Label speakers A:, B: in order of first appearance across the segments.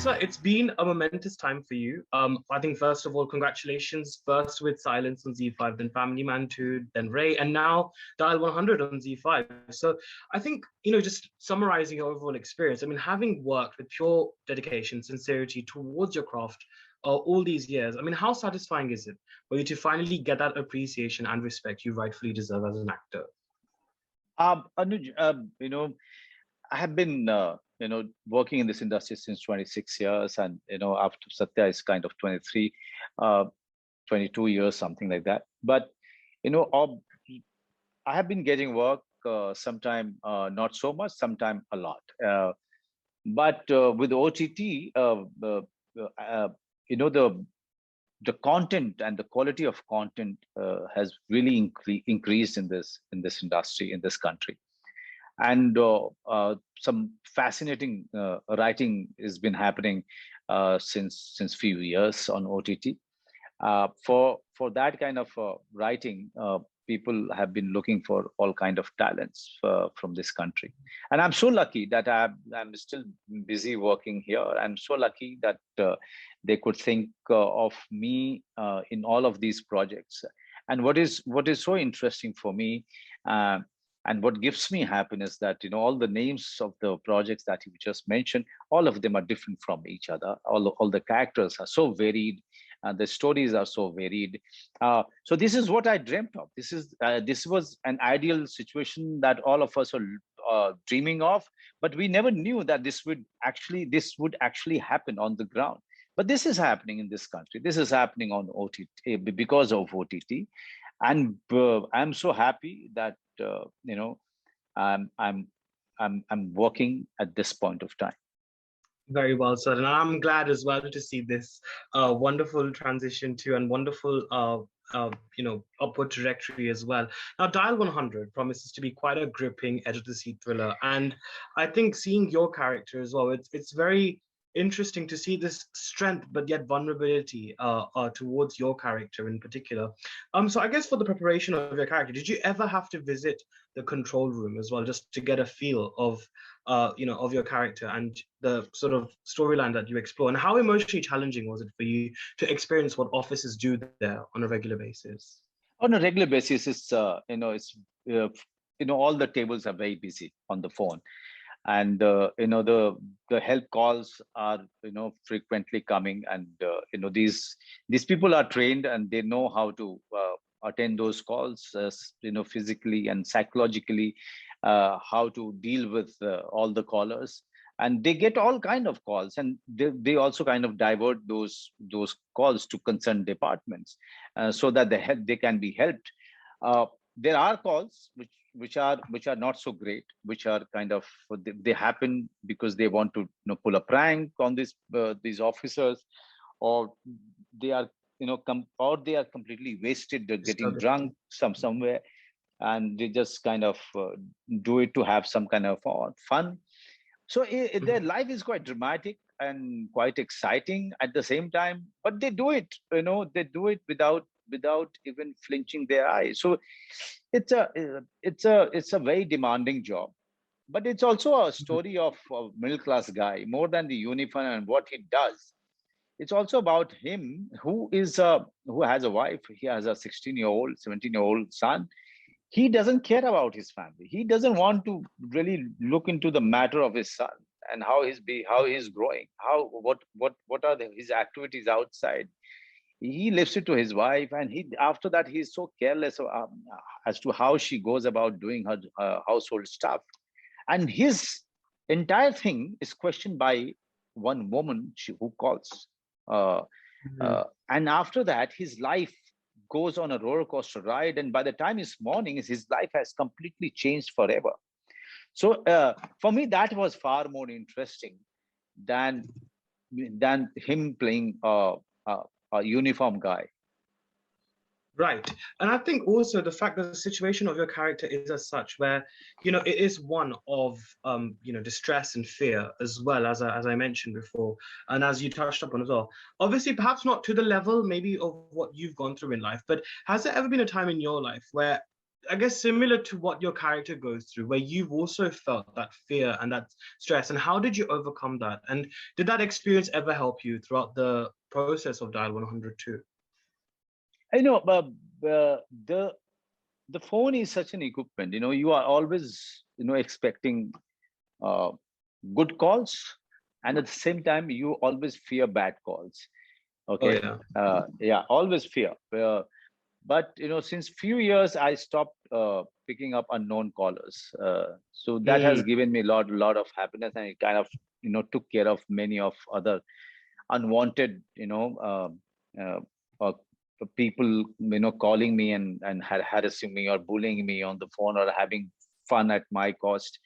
A: sir, it's been a momentous time for you. I think first of all, congratulations. First with Silence on ZEE5, then Family Man 2, then Ray, and now Dial 100 on ZEE5. So I think, just summarizing your overall experience, I mean, having worked with pure dedication, sincerity towards your craft all these years, I mean, how satisfying is it for you to finally get that appreciation and respect you rightfully deserve as an actor?
B: Anuj, I have been, working in this industry since 26 years, and after Satya is kind of 23, 22 years, something like that. But I have been getting work, sometime not so much, sometime a lot. But with OTT, the content and the quality of content has really increased in this industry, in this country. And some fascinating writing has been happening since few years on OTT. For that kind of writing, people have been looking for all kind of talents from this country. And I'm so lucky that I'm still busy working here. I'm so lucky that they could think of me in all of these projects. And what is so interesting for me, and what gives me happiness, that all the names of the projects that you just mentioned, all of them are different from each other. All the characters are so varied, and the stories are so varied. So this is what I dreamt of. This was an ideal situation that all of us are dreaming of, but we never knew that this would actually happen on the ground. But this is happening in this country. This is happening on OTT because of OTT, and I'm so happy that I'm working at this point of time.
A: Very well said, and I'm glad as well to see this wonderful transition to and wonderful upward trajectory as well. Now, Dial 100 promises to be quite a gripping, edge-of-the-seat thriller, and I think seeing your character as well, it's very interesting to see this strength but yet vulnerability towards your character in particular. So I guess for the preparation of your character, did you ever have to visit the control room as well, just to get a feel of of your character and the sort of storyline that you explore? And how emotionally challenging was it for you to experience what officers do there on a regular basis?
B: On a regular basis, it's all the tables are very busy on the phone, and the help calls are frequently coming, and these people are trained and they know how to attend those calls, physically and psychologically, how to deal with all the callers, and they get all kind of calls, and they also kind of divert those calls to concerned departments, so that they can be helped. There are calls which are not so great, which are kind of, they happen because they want to pull a prank on these officers, or they are they are completely wasted, they're getting drunk somewhere, and they just kind of do it to have some kind of fun. So their life is quite dramatic and quite exciting at the same time, but they do it without even flinching their eyes. So it's a very demanding job, but it's also a story of a middle class guy. More than the uniform and what he does, it's also about him who has a wife. He has a 16-year-old, 17-year-old son. He doesn't care about his family. He doesn't want to really look into the matter of his son and how he's growing, what are his activities outside. He leaves it to his wife, and after that he's so careless as to how she goes about doing her household stuff, and his entire thing is questioned by one woman who calls, and after that his life goes on a roller coaster ride, and by the time it's morning, his life has completely changed forever. So for me, that was far more interesting than him playing a uniform guy.
A: Right. And I think also the fact that the situation of your character is as such where, it is one of, distress and fear as well, as I mentioned before, and as you touched upon as well. Obviously, perhaps not to the level maybe of what you've gone through in life, but has there ever been a time in your life where I guess similar to what your character goes through, where you've also felt that fear and that stress, and how did you overcome that? And did that experience ever help you throughout the process of Dial 100 too?
B: I know, but the phone is such an equipment. You are always expecting uh, good calls, and at the same time you always fear bad calls.
A: Oh
B: Okay,
A: yeah.
B: yeah, always fear. But since few years I stopped picking up unknown callers. So that has
A: Mm,
B: given me a lot of happiness, and it kind of took care of many of other unwanted uh, uh, people calling me and harassing me or bullying me on the phone or having fun at my cost.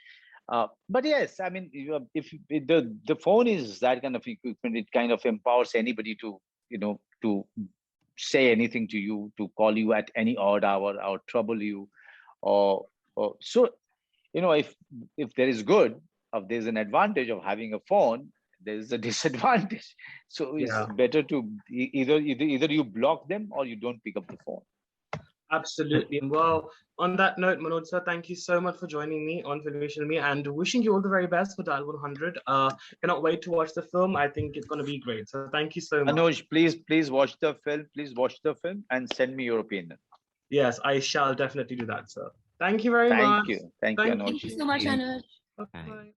B: But yes, I mean, if the phone is that kind of equipment, it kind of empowers anybody to to say anything to you, to call you at any odd hour or trouble you, or so if there is good, if there's an advantage of having a phone, there's a disadvantage. So it's
A: yeah.
B: better to either you block them or you don't pick up the phone.
A: Absolutely. Well, on that note, Manoj sir, thank you so much for joining me on Filme Shilmy and wishing you all the very best for Dial 100. Cannot wait to watch the film. I think it's going to be great. So thank you so much.
B: Manoj, please watch the film. Please watch the film and send me your opinion.
A: Yes, I shall definitely do that, sir. Thank you very
B: Thank
A: much.
B: you. Thank you,
A: Thank
B: Anuj.
C: Thank you so much,
A: you.
C: Anuj.
A: Bye.